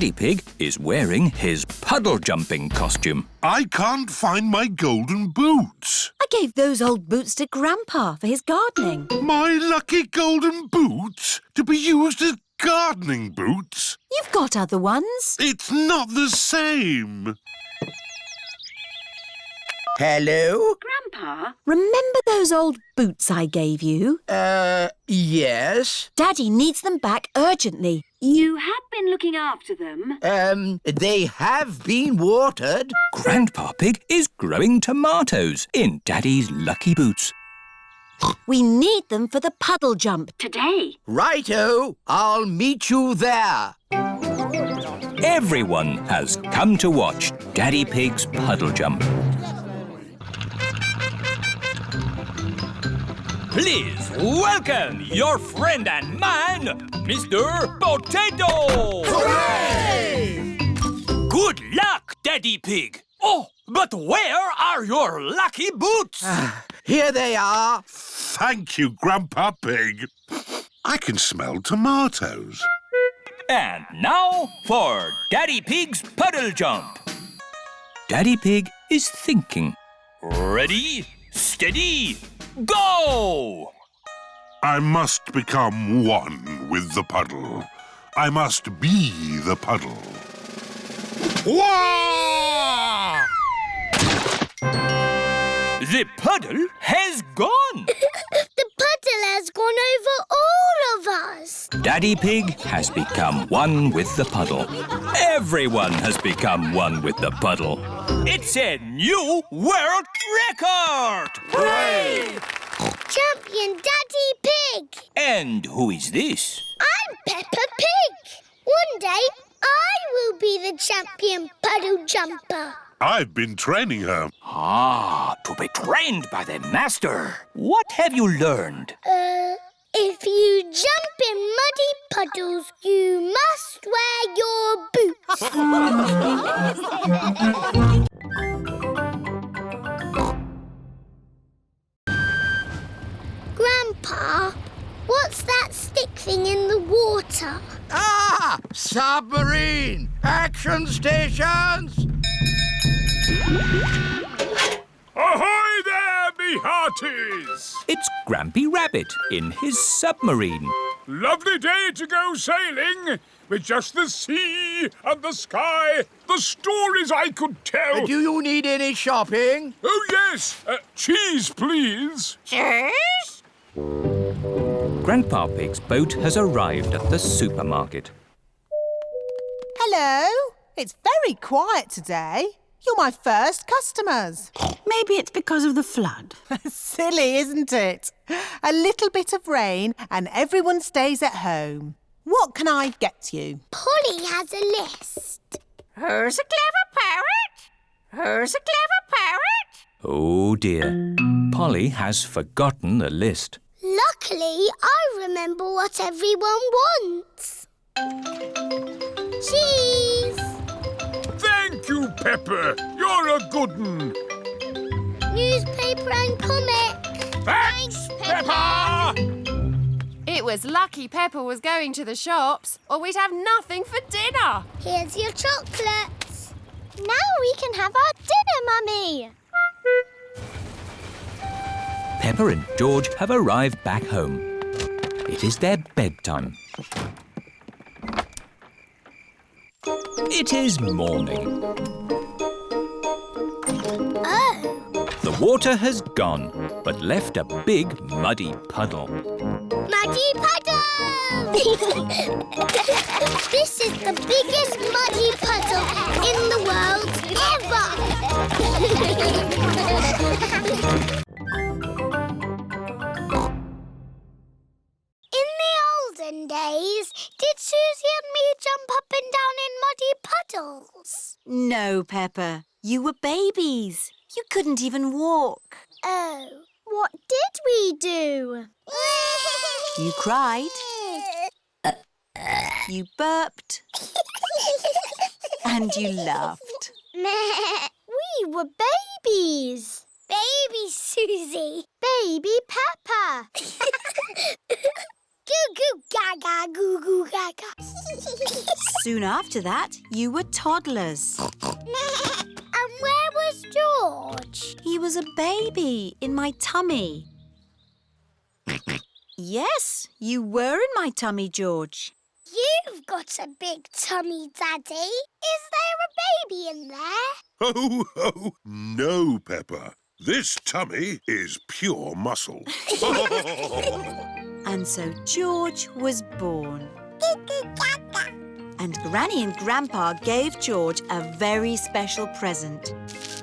Daddy Pig is wearing his puddle jumping costume. I can't find my golden boots. I gave those old boots to Grandpa for his gardening. My lucky golden boots? To be used as gardening boots? You've got other ones. It's not the same. Hello? Grandpa? Remember those old boots I gave you? Yes. Daddy needs them back urgently. You have been looking after them. They have been watered. Grandpa Pig is growing tomatoes in Daddy's lucky boots. We need them for the puddle jump. Today. Righto, I'll meet you there. Everyone has come to watch Daddy Pig's puddle jump. Please welcome your friend and mine, Mr. Potato! Hooray! Good luck, Daddy Pig! Oh, but where are your lucky boots? Here they are. Thank you, Grandpa Pig. I can smell tomatoes. And now for Daddy Pig's puddle jump. Daddy Pig is thinking. Ready, steady, go! I must become one with the puddle. I must be the puddle. Wah! The puddle has gone. The puddle has gone over all of us. Daddy Pig has become one with the puddle. Everyone has become one with the puddle. It's a new world record! Hooray! Champion Daddy Pig. And who is this? I'm Peppa Pig. One day I will be the champion puddle jumper. I've been training her. Ah, to be trained by the master. What have you learned? If you jump in muddy puddles, you must wear your boots. Grandpa, what's that stick thing in the water? Ah! Submarine! Action stations! Ahoy there, me hearties! It's Grampy Rabbit in his submarine. Lovely day to go sailing, with just the sea and the sky, the stories I could tell. Do you need any shopping? Oh, yes. Cheese, please. Cheese? Grandpa Pig's boat has arrived at the supermarket. Hello. It's very quiet today. You're my first customers. Maybe it's because of the flood. Silly, isn't it? A little bit of rain and everyone stays at home. What can I get you? Polly has a list. Who's a clever parrot? Who's a clever parrot? Oh dear. Polly has forgotten the list. Luckily, I remember what everyone wants. Cheese! Thank you, Pepper. You're a good un. Newspaper and comic. Thanks, Pepper! It was lucky Peppa was going to the shops, or we'd have nothing for dinner. Here's your chocolates. Now we can have our dinner, Mummy. Peppa and George have arrived back home. It is their bedtime. It is morning. Oh. The water has gone, but left a big muddy puddle. Muddy puddle! This is the biggest muddy puddle in the world ever! In the olden days, did Suzy and me jump up and down in muddy puddles? No, Peppa. You were babies. You couldn't even walk. Oh, what did we do? You cried. You burped. And you laughed. We were babies. Baby Suzy. Baby Peppa. goo gaga, goo goo gaga. Soon after that, you were toddlers. And where was George? He was a baby in my tummy. Yes, you were in my tummy, George. You've got a big tummy, Daddy. Is there a baby in there? Ho, ho! No, Peppa. This tummy is pure muscle. And so George was born. And Granny and Grandpa gave George a very special present.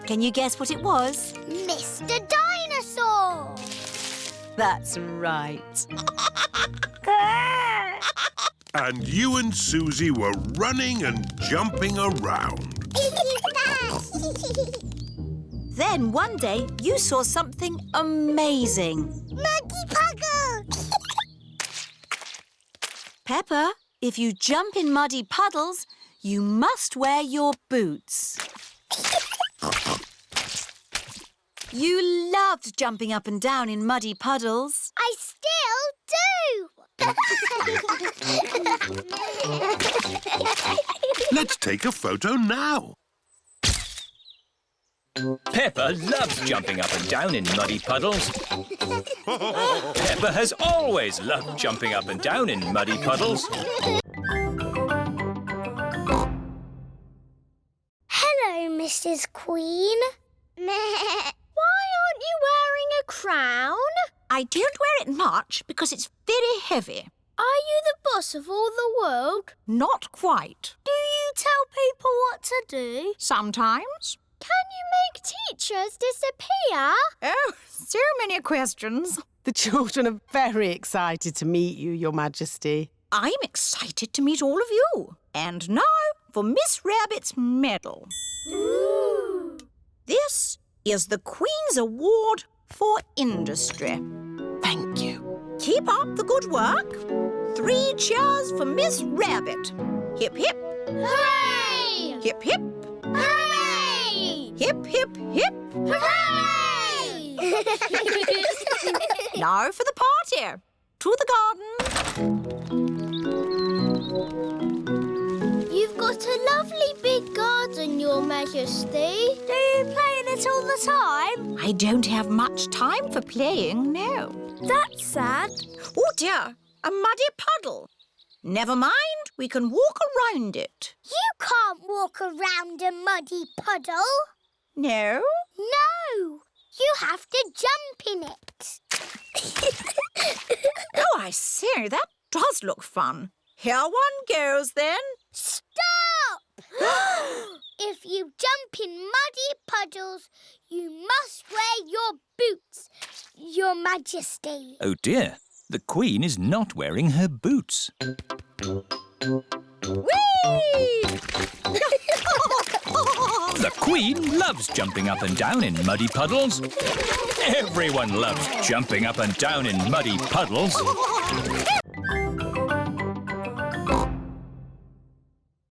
Can you guess what it was? Mr. Dinosaur. That's right. And you and Suzy were running and jumping around. Then one day you saw something amazing. Muddy Puddle. Peppa, if you jump in muddy puddles, you must wear your boots. You loved jumping up and down in muddy puddles. I still do. Let's take a photo now. Peppa loves jumping up and down in muddy puddles. Peppa has always loved jumping up and down in muddy puddles. Hello, Mrs. Queen. Why aren't you wearing a crown? I don't wear it much because it's very heavy. Are you the boss of all the world? Not quite. Do you tell people what to do? Sometimes. Can you make teachers disappear? Oh, so many questions. The children are very excited to meet you, Your Majesty. I'm excited to meet all of you. And now for Miss Rabbit's medal. Ooh. This is the Queen's Award for Industry. Thank you. Keep up the good work. 3 cheers for Miss Rabbit. Hip, hip. Hooray! Hip, hip. Hooray! Hip, hip, hip. Hooray! Now for the party. To the garden. You've got a lovely big garden, Your Majesty. Do you play in it all the time? I don't have much time for playing, no. That's sad. Oh, dear. A muddy puddle. Never mind. We can walk around it. You can't walk around a muddy puddle. No? No, you have to jump in it. Oh, I see. That does look fun. Here one goes, then. Stop! If you jump in muddy puddles, you must wear your boots, Your Majesty. Oh dear, the Queen is not wearing her boots. Whee! The Queen loves jumping up and down in muddy puddles. Everyone loves jumping up and down in muddy puddles.